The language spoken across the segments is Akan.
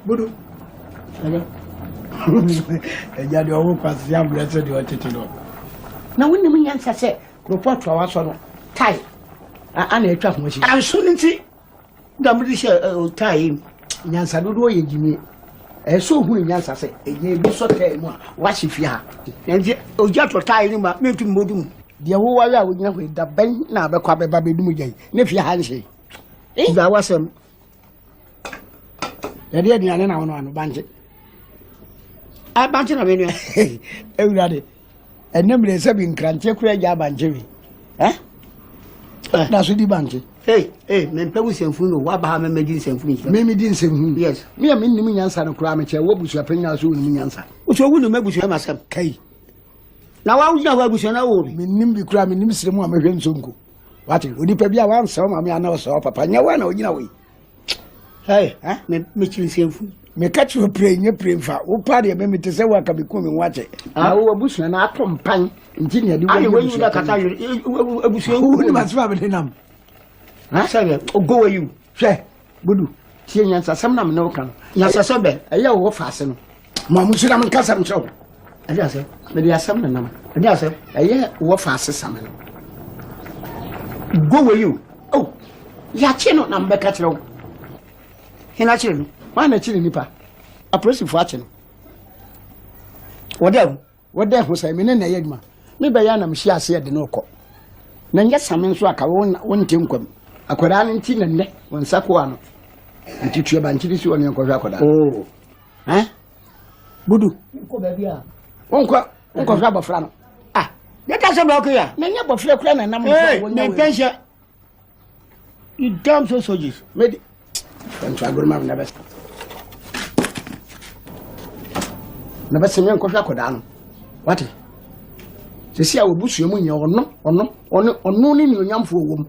Budu. Ya de owo kwasi am blessed de otete no. Na wonni mun yansa se report wa so no. Tai. Ana etwa ho shi. Anso nti da mu di she tai nyansa dodo ye gimi. So hu nyansa se eye bi so tai mu a wa hye fi ha. Nti oja to tai ni ma metu modum. De wo wa ya wo nyina ho da ban na abekwa beba bedum gyan. Ne fi ha nhe. Ba wasem. Yadi ni ane na wono anu banje. A banje na menu. Ewurade. Enemre se bi nkrantie kura ja banje wi. Na so di banje. Me pewu semfu no wa ba ha me medi semfu ni. Me medi semfu. Yes. Me am nnim nyansa no kura me che wo busu apenya so nnim nyansa. Uso wu no mabusu ma sam kai. Na wa wu na wa busu na wo bi. Me nnim bi kura me nnim siremu a me hwe nsonko. Wate onipa bia wa nsa ma me ana wo so papa nya wa na ogina we. Me chiri semfu. Me catch you pray, nye pray fa. Wo party me te se wa ka be ku me wache. Na wo abusu na atom pan. Engineer di wo. Ayi wo yu da kata abusu wu ni ma twa be nam. Sabe, go where you. Hwe, budu. Tie nyansa sam na me no kan. Nyansa sam be. Eye wo fa ase no. Ma mu sira me kasa me chew. Ade ase. Me dia sam na nam. Ade ase. Eye wo fa ase sam no. Go where you. Oh. Ya che no na me ka kire wo. Hina chire no. Wa na chire nipa. Apresi fu ache no. Wode ho sai me ne na yeduma. Me be ya na me hia ase de no ko. Na nya same so aka wonte nkwam. Akwara ne nti na ne wonsa ko ano. Nti tue ba nchiri si woni nkɔhwa akwara. Oh. Budu. Nko ba bia. Onko hwa bofra no. Ne ka se block ya. Na nya bofra kura na nam so wonya. Me pension. You damn so soldiers. Made. Ntwa gorma na best. Na best me nkɔhwa akwara no. What? Sesi a obusu mu nya ono ni onyamfo wom.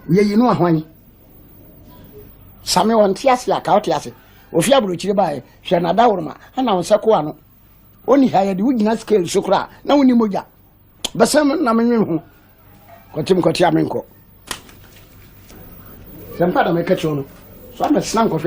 Ye yi no ahwan. Same won tiase aka o tiase. Ofi abrochire bae, hwe na dawroma, ana won sako ano. Oni ha ye de wugina scale sokra, na woni moja. Basam na menwe ho. Kotim kotia menko. Sempa da meka chono. So am snan ko